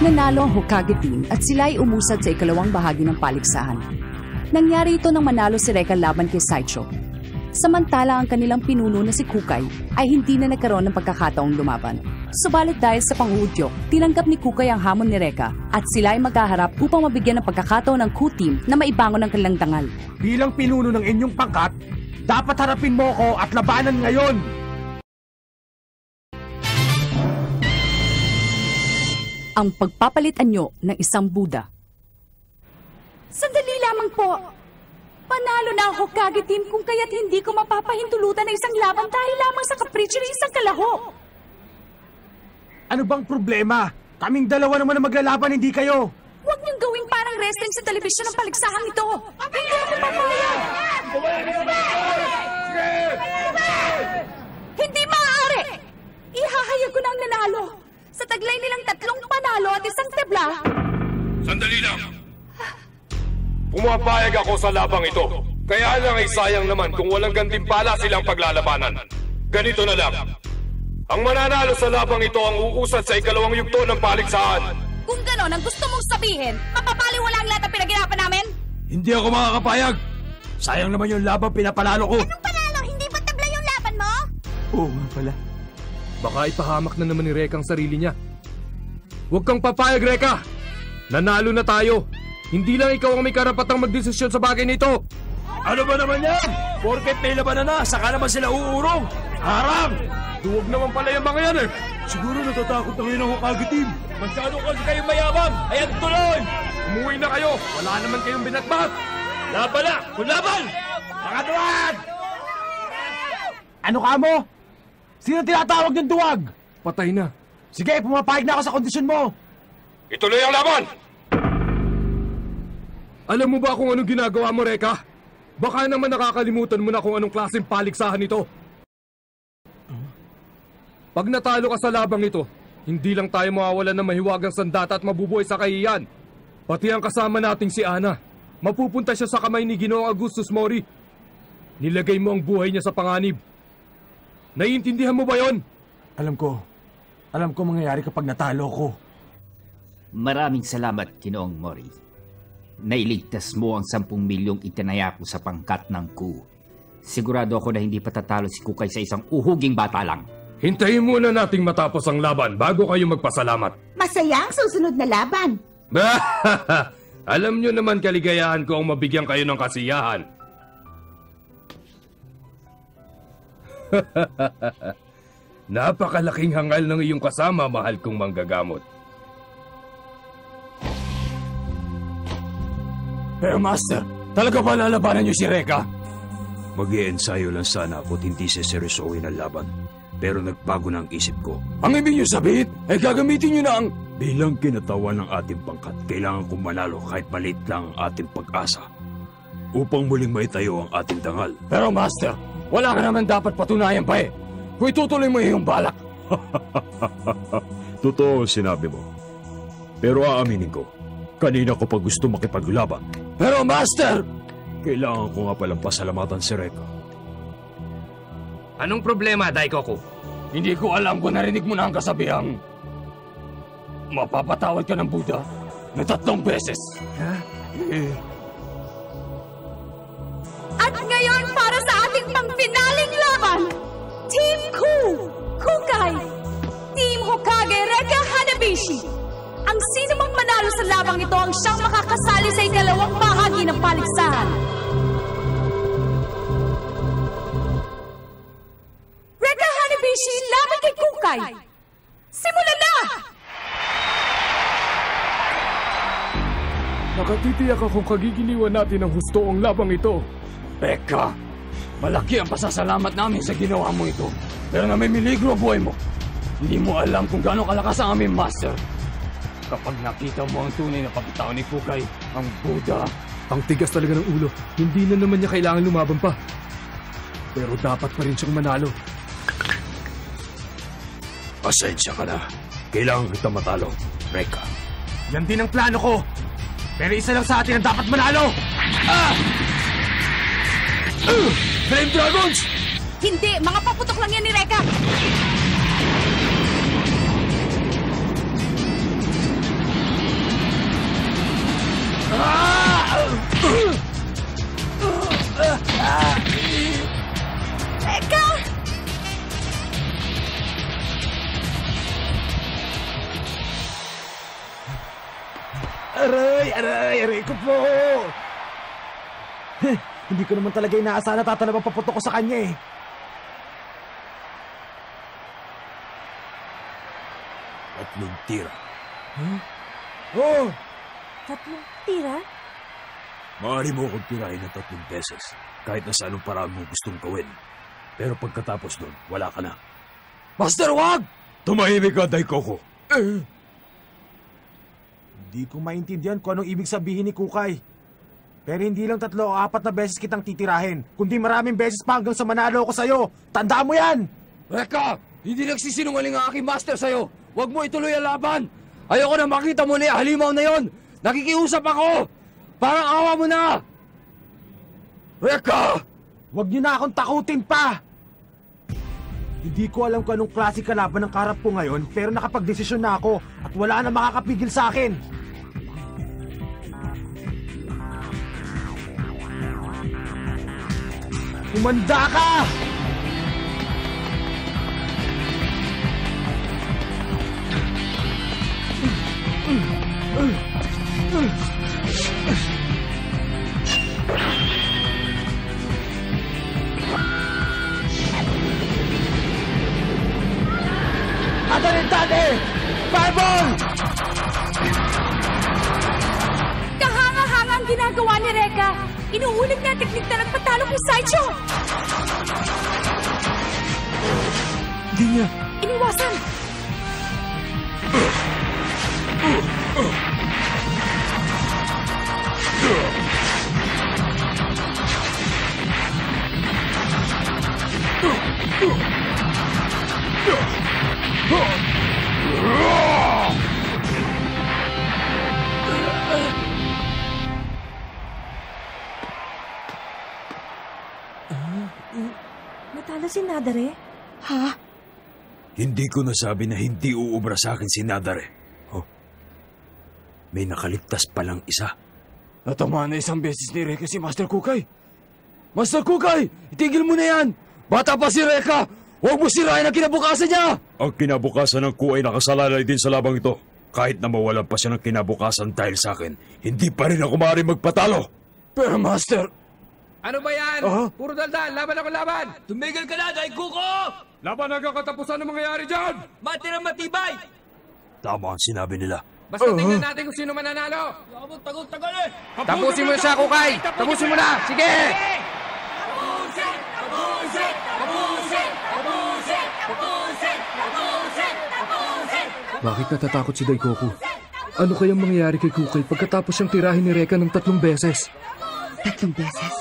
Nanalo ang Hokage team at sila ay umusad sa ikalawang bahagi ng paligsahan. Nangyari ito nang manalo si Rekka laban kay Saicho. Samantala ang kanilang pinuno na si Kukai ay hindi na nagkaroon ng pagkakataong lumaban. Subalit dahil sa panguudyok, tinanggap ni Kukai ang hamon ni Rekka at sila ay magkaharap upang mabigyan ng pagkakataon ng Ku team na maibangon ang kanilang dangal. Bilang pinuno ng inyong pangkat, dapat harapin mo ko at labanan ngayon! Ang pagpapalit anyo ng isang Buddha. Sandali lamang po. Panalo na ang Hokage team kung kaya't hindi ko mapapahintulutan ng isang laban dahil lamang sa kapritsyo ng isang kalaho. Ano bang problema? Kaming dalawa naman ang maglalaban, hindi kayo! Huwag niyong gawing parang wrestling sa telebisyon ng paligsahang ito. Hindi ako papayag! Hindi maaari! Ihahayag ko na ang nanalo. Sa taglay nilang 3 panalo at 1 tebla. Sandali lang! Pumapayag ako sa labang ito. Kaya lang ay sayang naman kung walang gantimpala silang paglalabanan. Ganito na lang. Ang mananalo sa labang ito ang uusad sa ikalawang yugto ng paligsahan. Kung gano'n ang gusto mong sabihin, mapapaliwala ang lahat ng pinaghirapan namin? Hindi ako makakapayag! Sayang naman yung labang pinapalalo ko! Anong panalo? Hindi ba tabla yung laban mo? Oo nga pala. Baka ipahamak na naman ni Rekka ang sarili niya. Huwag kang papayag, Rekka! Nanalo na tayo! Hindi lang ikaw ang may karapatang magdesisyon sa bagay nito! Ano ba naman yan? Porket may labanan na, saka naman sila uurong! Harang! Duwag naman pala yung mga yan eh! Siguro natatakot na kayo ng Hokage team! Masyado kasi kayong mayabang! Ayan tuloy! Umuwi na kayo! Wala naman kayong binatbat! Laban na! Kunlaban! Mga duwag! Ano ka mo? Sino tinatawag ng duwag? Patay na. Sige, pumapayag na ako sa kondisyon mo! Ituloy ang laban! Alam mo ba kung anong ginagawa mo, Rekka? Baka naman nakakalimutan mo na kung anong klaseng paligsahan ito. Pag natalo ka sa labang ito, hindi lang tayo mawawalan ng mahiwagang sandata at mabubuhay sa kahiyan. Pati ang kasama nating si Ana. Mapupunta siya sa kamay ni Ginoong Augustus Mori. Nilagay mo ang buhay niya sa panganib. Naiintindihan mo ba yon? Alam ko mangyayari kapag natalo ko. Maraming salamat, Ginoong Mori. Nailigtas mo ang 10 milyong itinaya ko sa pangkat ng Ku. Sigurado ako na hindi patatalo si Kukai sa isang uhuging bata lang. Hintayin muna nating matapos ang laban bago kayo magpasalamat. Masaya ang susunod na laban. Alam nyo naman kaligayahan ko ang mabigyan kayo ng kasiyahan. Napakalaking hangal ng iyong kasama, mahal kong manggagamot. Pero Master, talaga ba lalabanan niyo si Rekka? Mag-iensayo lang sana ako't hindi seseryosohin ang laban. Pero nagbago na ang isip ko. Ang ibig niyo sabihin, ay gagamitin niyo na ang... Bilang kinatawan ng ating pangkat, kailangan kong manalo kahit maliit lang ang ating pag-asa. Upang muling maitayo ang ating dangal. Pero Master, wala ka naman dapat patunayan pa eh. Kung itutuloy mo yung balak. Totoo ang sinabi mo. Pero aaminin ko, kanina ko pa gusto makipaglaban. Pero Master! Kailangan ko nga palang pasalamatan si Rekka. Anong problema, Daikoku? Hindi ko alam kung narinig mo na ang kasabihang mapapatawad ka ng Buddha na 3 beses. Ha? At ngayon para sa ating pangpinaling laban, Team Ku, Kukai, Team Hokage Rekka Hanabishi. Ang sino mang manalo sa labang ito ang siyang makakasali sa ikalawang bahagi ng paligsahan. Rekka Hanabishi laban kay Kukai. Simulan na! Nakatitiyak akong kagigiliwan natin ng husto ang labang ito. Rekka, malaki ang pasasalamat namin sa ginawa mo ito. Pero namimiligro ang buhay mo. Hindi mo alam kung gaano kalakas ang aming Master. Kapag nakita mo ang tunay na pagkatao ni Kukai, ang Buddha. Ang tigas talaga ng ulo. Hindi na naman niya kailangan lumaban pa. Pero dapat pa rin siyang manalo. Pasensya ka na. Kailangan kita matalo, Rekka. Yan din ang plano ko. Pero isa lang sa atin ang dapat manalo. Flame Dragons! Hindi, mga paputok lang yan ni Rekka. Aray ko po! Hindi ko naman talaga inaasahan na tatalabang paputok ko sa kanya eh. Tatlong tira. Oh! Tatlong tira? Maaari mo akong tirahin ng 3 beses, kahit na sa anong paraan mo gustong gawin. Pero pagkatapos doon, wala ka na. Master, wag! Tumahimik ka, Daikoko. Hindi ko maintindihan kung anong ibig sabihin ni Kukay. Pero hindi lang 3 o 4 na beses kitang titirahin, kundi maraming beses pa hanggang sa manalo ko sa'yo. Tandaan mo yan! Reka! Hindi nagsisinungaling ang aking master sa'yo! Huwag mo ituloy ang laban! Ayoko na makita mo na halimaw na yon! Nakikiusap ako! Parang awa mo na! Reka! Huwag niyo na akong takutin pa! Hindi ko alam kung anong klase kalaban ang karap ko ngayon, pero nakapagdesisyon na ako at wala na makakapigil sa akin. Umanda ka! Atarintade! Fireball! Kahanga-hanga ang ginagawa ni Reka. Inuulit niya ang teknik na nagpatalo kay Saicho. Hindi niya. Iniwasan. Natalo si Nadare? Ha? Hindi ko nasabi na hindi uubra sa akin si Nadare. Oh. May nakaligtas palang isa. Natamaan na isang beses ni Reka si Master Kukay. Master Kukay! Itigil mo na yan! Bata pa si Reka! Huwag mo sirain ang kinabukasan niya! Ang kinabukasan ng Ku ay nakasalalay din sa labang ito. Kahit na mawalan pa siya ng kinabukasan dahil sa akin, hindi pa rin ako maaaring magpatalo. Pero Master... Ano ba yan? Puro daldal, laban ako laban! Tumigil ka na, Daikoko! Laban hanggang katapusan ng mangyayari dyan! Matirang matibay! Tama ang sinabi nila. Basta tingnan natin kung sino mananalo! Tagal eh! Tapusin mo siya, Kukay! Tapusin mo na! Sige! Bakit natatakot si Daikoku? Ano kayang mangyayari kay Kukay pagkatapos siyang tirahin ni Reka ng 3 beses? 3 beses?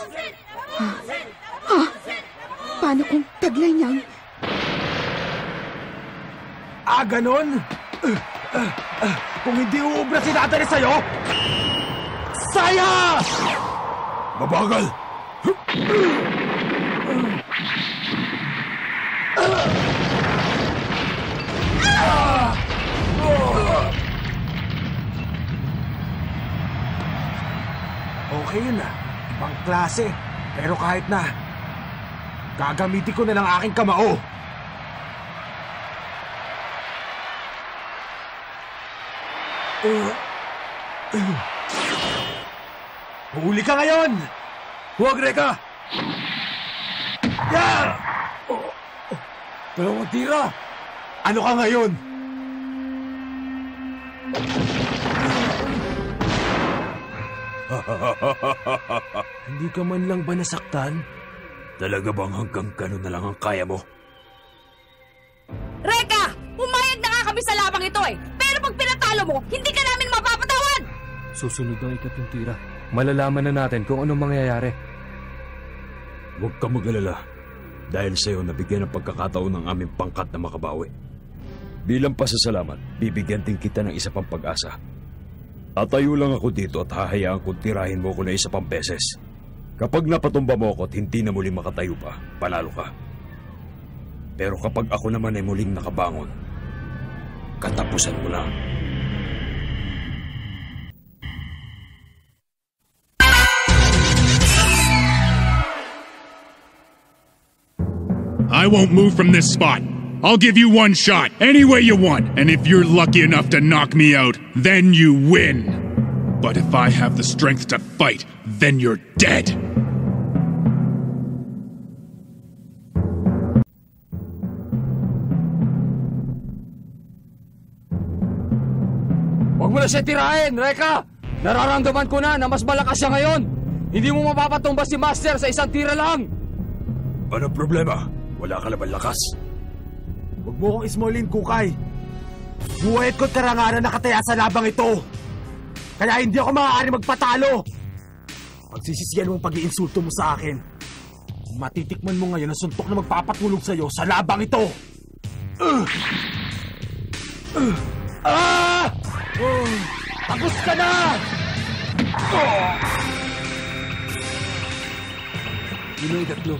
Paano kung taglay niyang... Ganon? Kung hindi uubra si Nadare sa'yo, saya! Mabagal! Okay yun ah. Ibang klase. Pero kahit na, gagamitin ko na lang aking kamao. Huli ka ngayon! Huwag, Reka! Yeah! Dalawang tira! Ano ka ngayon? Hindi ka man lang ba nasaktan? Talaga bang hanggang gano'n na lang ang kaya mo? Reka! Pumayag na nga kami sa labang ito eh! Pero pag pinatalo mo, hindi ka namin mapapatawad! Susunod ang 3 tira. Malalaman na natin kung anong mangyayari. Huwag ka mag-alala. Dahil sa'yo nabigyan ng pagkakataon ng aming pangkat na makabawi. Bilang pasasalamat, bibigyan din kita ng isa pang pag-asa. Tatayo lang ako dito at hahayaan kong tirahin mo ko na 1 pang beses. Kapag napatumba mo ako at hindi na muling makatayo pa, panalo ka. Pero kapag ako naman ay muling nakabangon, katapusan mo lang. I won't move from this spot. I'll give you 1 shot, any way you want. And if you're lucky enough to knock me out, then you win. But if I have the strength to fight, then you're dead. Huwag mo na siya tirahin, Reka! Nararamdaman ko na mas malakas siya ngayon! Hindi mo mapapatumbas si Master sa isang tira lang! Anong problema? Wala ka naman lakas. Huwag mo kong ismolin, Kukay. Buwet ko't karangalan nakataya sa labang ito. Kaya hindi ako maaari magpatalo. Pagsisisiyan mong pag-iinsulto mo sa akin, matitikman mo ngayon ang suntok na magpapatulog sa'yo sa labang ito. Tapos ka na! Yun ang tatlo.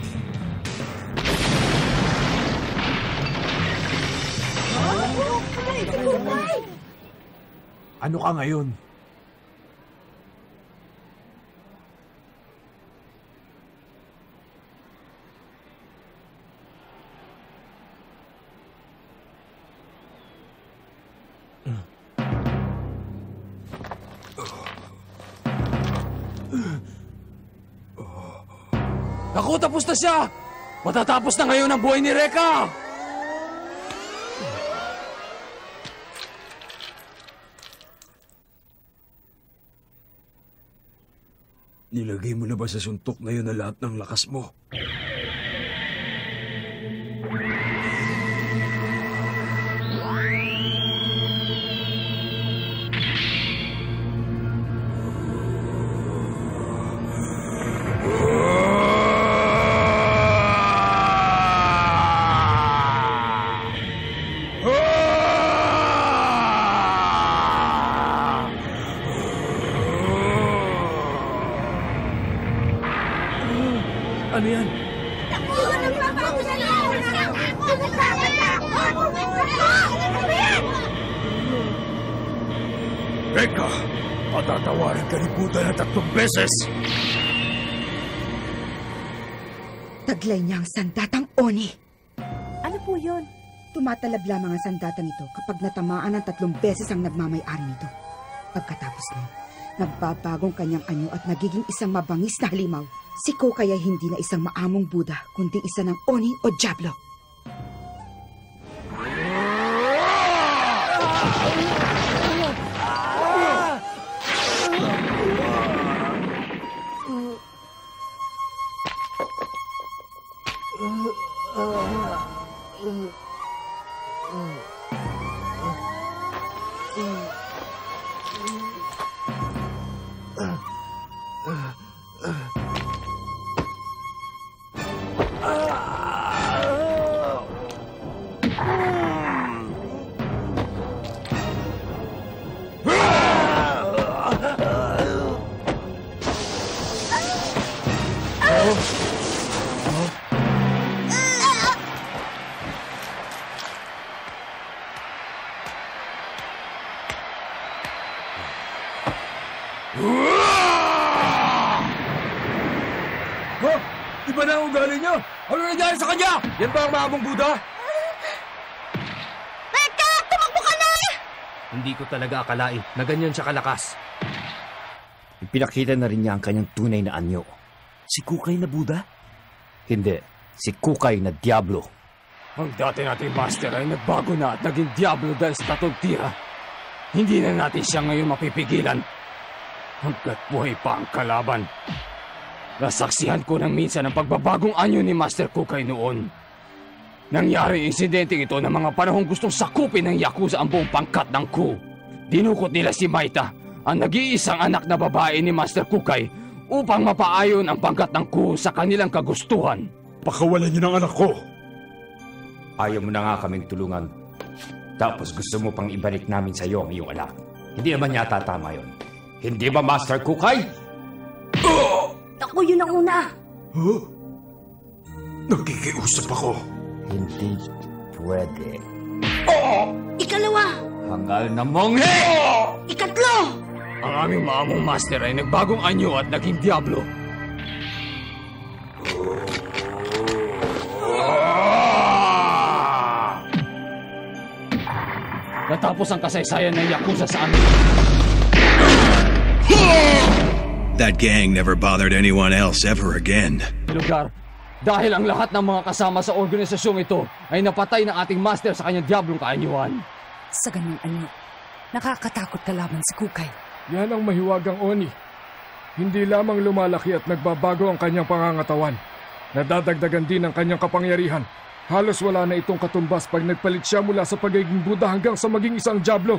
Ano ka ngayon? Naku, tapos na siya! Matatapos na ngayon ang buhay ni Reka! Nilagay mo na ba sa suntok na yun na lahat ng lakas mo? Ano yan? Reka! Patatawarin ka ni Buddha na 3 beses! Taglay niya ang sandatang Oni. Ano po yun? Tumatalab lamang ang sandatang ito kapag natamaan ng 3 beses ang nagmamay-ari nito. Pagkatapos nun, nagbabagong kanyang anyo at nagiging isang mabangis na halimaw. Si Kukay ay hindi na isang maamong Buddha, kundi isa ng Oni o Diablo. Iba na ang ugali niya! Ano nangyari sa kanya? Yan ba ang maamong Buddha? Reka! Tumakbo ka na! Hindi ko talaga akalain na ganyan siya kalakas. Ipinakita na rin niya ang kanyang tunay na anyo. Si Kukay na Buddha? Hindi, si Kukay na Diablo. Ang dati nating Master ay nagbago na at naging Diablo dahil sa 3 tira. Hindi na natin siya ngayon mapipigilan. Hanggat buhay pa ang kalaban. Nasaksihan ko ng minsan ang pagbabagong anyo ni Master Kukay noon. Nangyari ang insidente ito ng mga panahong gustong sakupin ng Yakuza ang buong pangkat ng Ku. Dinukot nila si Maita, ang nag-iisang anak na babae ni Master Kukay, upang mapaayon ang pangkat ng Ku sa kanilang kagustuhan. Pakawalan niyo ng anak ko! Ayaw mo na nga kaming tulungan. Tapos gusto mo pang ibalik namin sa iyo ang iyong anak. Hindi naman yata tama yun. Hindi ba, Master Kukay? Ako yun ang una! Huh? Nakikiusap ako. Hindi pwede. Ikalawa! Hangal na monghe! Ikatlo! Ang aming maamong Master ay nagbagong anyo at naging Diablo. Natapos ang kasaysayan ng Yakuza sa amin. That gang never bothered anyone else ever again. Lugar, dahil ang lahat ng mga kasama sa organisasyong ito ay napatay ng ating master sa kanyang diablong kaanyuan. Sa ganung anyo, nakakatakot kalaban si Kukay. Yan ang mahiwagang Oni. Hindi lamang lumalaki at nagbabago ang kanyang pangangatawan. Nadadagdagan din ang kanyang kapangyarihan. Halos wala na itong katumbas pag nagpalit siya mula sa pagiging Buddha hanggang sa maging isang Diablo.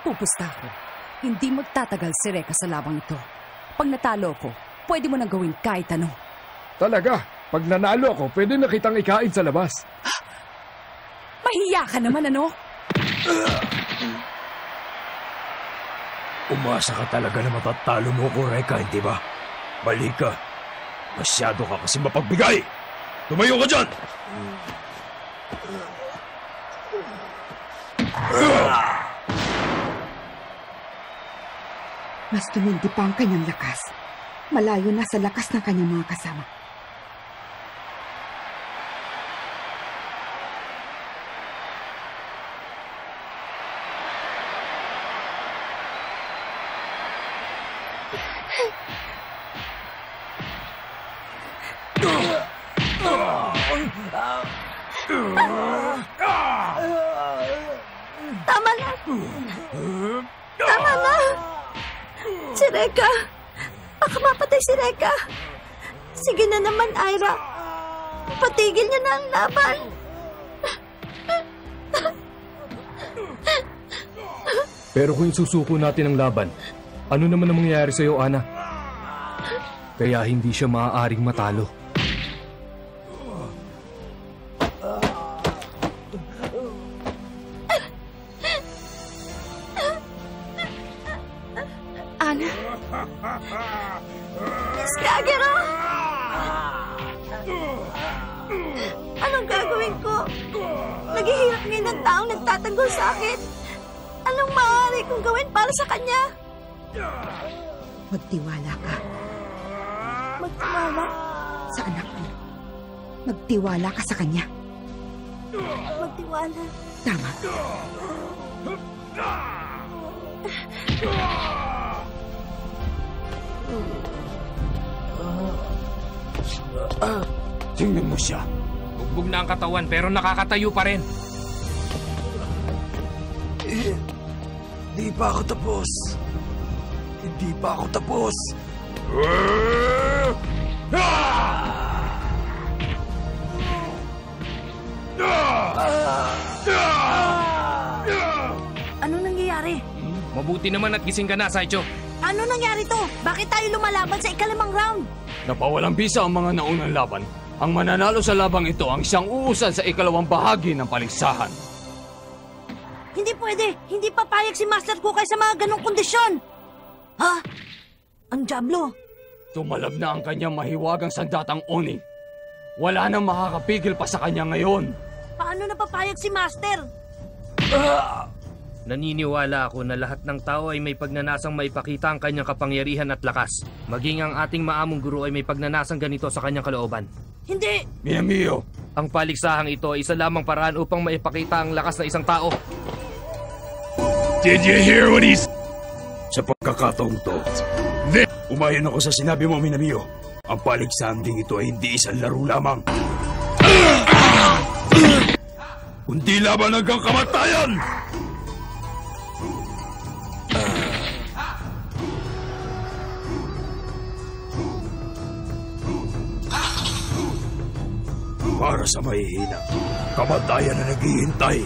Pupusta ko. Hindi magtatagal si Rekka sa labang ito. Pag natalo ko, pwede mo nang gawin kahit ano. Talaga, pag nanalo ako, pwede na kitang ikain sa labas. Mahiya ka naman, ano? Umasa ka talaga na matatalo mo ko, Rekka, hindi ba? Balik ka. Masyado ka kasi mapagbigay. Tumayo ka dyan! Mas tumindi pa ang kanyang lakas. Malayo na sa lakas ng kanyang mga kasama. Tama na! Tama na! Si Rekka! Baka mapatay si Rekka! Sige na naman, Ira! Patigil niya na ang laban! Pero kung susuko natin ang laban, ano naman ang mangyayari sa'yo, Ana? Kaya hindi siya maaaring matalo. Ana? Miss Kagero! Anong gagawin ko? Naghihirap ngayon ng taong nagtatanggol sa akin. Anong maaari kong gawin para sa kanya? Magtiwala ka Magtiwala? sa anak mo. Magtiwala ka sa kanya. Magtiwala. Tama. Tingnan mo siya. Bugbog na ang katawan pero nakakatayo pa rin. Hindi pa ako tapos. Hindi pa ako tapos. Anong nangyayari? Mabuti naman at gising ka na, Saicho. Ano nangyari to? Bakit tayo lumalaban sa ikalimang round? Napawalang bisa ang mga naunang laban. Ang mananalo sa labang ito ang siyang uusan sa ikalawang bahagi ng paligsahan. Hindi pwede. Hindi papayag si Master Kukay sa mga ganong kondisyon. Ha? Ang Diablo. Tumalab na ang kanyang mahiwagang sandatang Oni. Wala nang makakapigil pa sa kanya ngayon. Paano napapayag si Master? Naniniwala ako na lahat ng tao ay may pagnanasang maipakita ang kanyang kapangyarihan at lakas. Maging ang ating maamong guro ay may pagnanasang ganito sa kanyang kalooban. Hindi! Minamiyo! Ang paliksahang ito ay isa lamang paraan upang maipakita ang lakas ng isang tao. Did you hear what he's... Sa pagkakataong to, umayon ako sa sinabi mo, Minamiyo. Ang paligsahan ding ito ay hindi isang laro lamang. Kundi laban hanggang kamatayan! Para sa mahihina, kamatayan na naghihintay.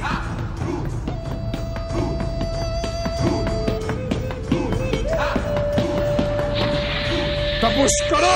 Tapos ka na!